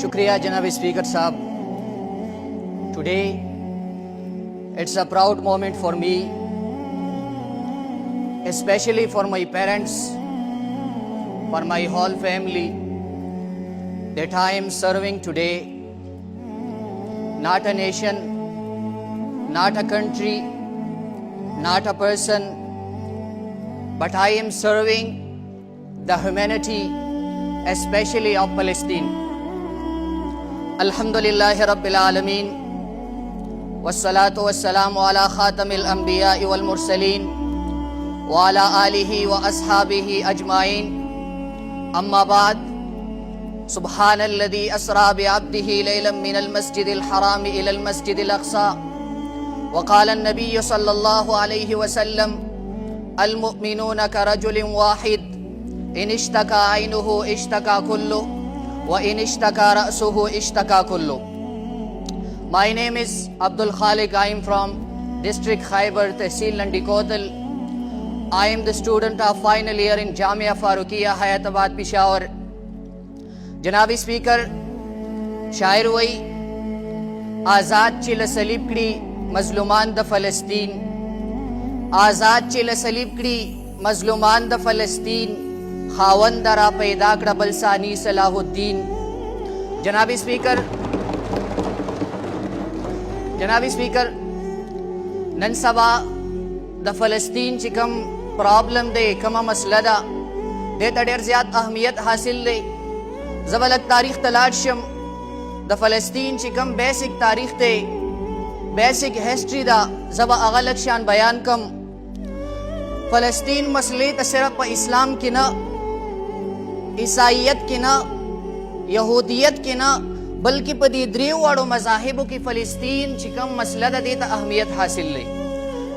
शुक्रिया जनाब स्पीकर साहब. Today it's a proud moment for me, especially for my parents, for my whole family, that I am serving today not a nation, not a country, not a person, but I am serving the humanity, especially of Palestine. Alhamdulillahi Rabbil Alameen, wassalatu wassalamu ala khatamil anbiya'i wal mursaleen wa ala alihi wa ashabihi ajma'in. Amma ba'd, subhanalladhi asra bi'abdihi laylan min al-masjidil harami ila al-masjidil aqsa wa qala an-nabiyyu sallallahu alayhi wa sallam al-mu'minuna ka rajulin wahid in ishtaka aynuhu ishtaka kullu wa in ishtaka ra'suhu ishtaka kullu. My name is Abdul Khaliq. I am from district Khyber Tehsil Landi Kotal. I am the student of final year in Jamia Faruqiya Hayatabad Peshawar. Janabi Speaker, शायर वही आज़ाद चिल सलीबकड़ी मजलूमान द फ़लस्तीन, आज़ाद चिल सलीबकड़ी मजलूमान द फ़लस्तीन, खावन दरा पैदा कड़ा बलसानी सलाहुद्दीन. जनाबी स्पीकर नन सबा द फ़लस्तीन चिकम प्रॉब्लम दे कमा मसला दा दे तडेर ज़्यादा अहमियत हासिल दे. ज़बलक तारीख़ तलाशम द फ़लस्तीन चिकम बेसिक तारीख़ दे, बेसिक हिस्ट्री दा ज़बा अगलक शान बयान कम. फ़लस्तीन मसले त सिर्फ इस्लाम की न, ईसाइयत की न, यहूदियत की न, बल्कि पदी द्रीव वाड़ो मज़ाहिबों की फ़लस्तीन चिकम मसला दा देता अहमियत हासिल ले.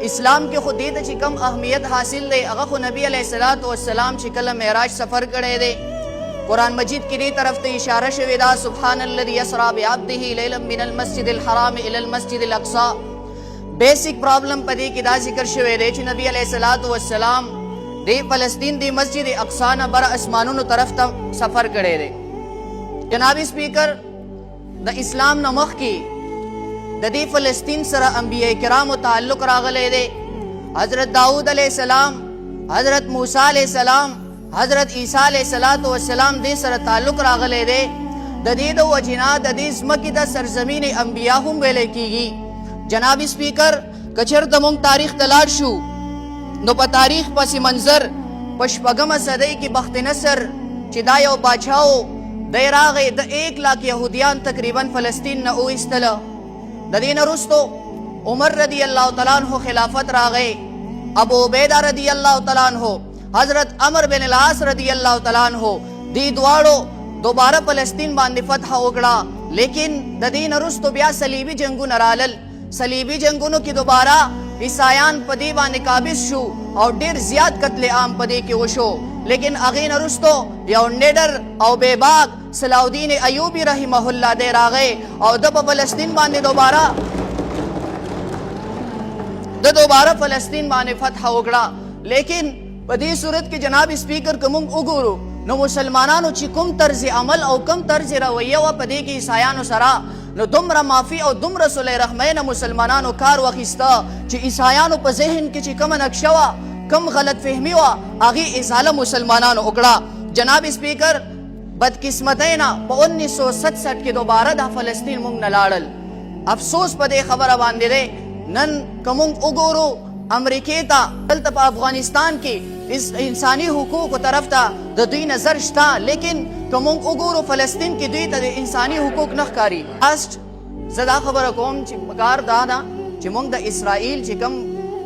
इस्लाम के खुद देता चिकम अहमियत हासिल ले. अगर खु नबी अलैहिस्सलातु वस्सलाम चिकल मेराज सफ़र करे दे, कुरान मजीद की दी तरफ ते इशारा शवेदा सुब्हानल्लज़ी यसरा बिअब्दिही लैलन मिनल मस्जिदिल हराम इलल मस्जिदिल अक़सा. बेसिक प्रॉब्लम पदी की दा जिक्र शवेदे च नबी अलैहिस्सलातु वस्सलाम दे फ़लस्तीन दी मस्जिद अक़सा न बर आसमानों तरफ तम सफ़र करे दे. जनाबी स्पीकर द इस्लाम न मख की द दी फ़लस्तीन सरा अंबिया किराम ताल्लुक़ रागले दे. हज़रत दाऊद अलैहिस्सलाम, हज़रत मूसा अलैहिस्सलाम, हज़रत ईसा अलैहिस्सलातु वस्सलाम दे सरा ताल्लुक़ रागले दे. ददीद वजिना ददीज़ मकी द सरज़मीन अंबिया हम वेले कीगी. जनाबी स्पीकर कचर तमुंग तारीख़ तलाशू नो प तारीख़ पसी मंजर पशपगम सदई की बख्त नसर चिदायो बादशाओ दैरागे द 1 लाख यहूदियान तकरीबन फ़लस्तीन न उइस्तला. ददीन रुस्तो उमर रदी अल्लाह तआला अन्हु खिलाफत रागे, अबू उबैदा रदी अल्लाह तआला अन्हु, हज़रत अमर बिन अल-आस रदी अल्लाह तआला अन्हु दी द्वाड़ो दोबारा फ़लस्तीन बांधे फतह उगड़ा. लेकिन ददीन रुस्तो ब्या सलीबी जंगू नरालल, सलीबी जंगुनो की दोबारा ईसायान पदी बाने काबिज शू और डेर ज़्याद कत्ले आम पदी के वशो. लेकिन अगीन रुस्तो या नेडर और बेबाग सलाउद्दीन अयूबी रहिमहुल्लाह दे रागे और दब फ़लस्तीन बाने दोबारा फ़लस्तीन बाने फतह उगड़ा. लेकिन पदी सूरत की जनाब स्पीकर कमुंग उगुरु नो मुसलमानानो चिकुम तर्ज अमल और कम तर्ज रवैया व पदी की ईसायानो सरा नो दुमरा माफी और दुमरा सुले रहमैन मुसलमानानो कार वखिस्ता ची ईसायानो प ज़हन की ची कम नक्शवा कम गलत फहमी वा आगे इजाला मुसलमानानो उगड़ा. जनाब स्पीकर बदकिस्मतें ना 1967 के दोबारा दा फ़लस्तीन मुंग नलाड़ल. अफसोस पदे खबर बांधे दे नन कमुंग उगोरो अमरीकेता तलतप अफगानिस्तान की इस इंसानी हुकूक तरफ था द दुई नजर था. लेकिन कमुंग उगोरो फ़लस्तीन की दुई तदे इंसानी हुकूक नखकारी. लास्ट ज़दा खबर कौम चिकार दादा चिमुंग द इसराइल चिकम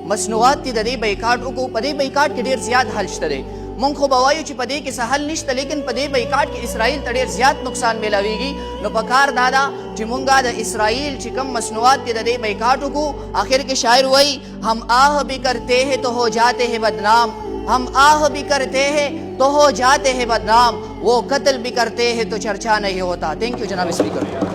मसनूआत ती ददे बैकाट उको पदे बैकाट के ढेर ज़्यादा हल्श तदे मुंग खो बवायु ची पदे के सहल निश्त. लेकिन पदे बैकाट के इसराइल तडेर ज़्यादा नुकसान मिलावीगी. नो पकार दादा चिमुंगा द इसराइल चिकम मसनूआत ती ददे बैकाट उको. आखिर के शायर वही हम आह भी करते हैं तो हो जाते हैं बदनाम, हम आह भी करते हैं तो हो जाते हैं बदनाम, वो कत्ल भी करते हैं तो चर्चा नहीं होता. थैंक यू जनाब स्पीकर.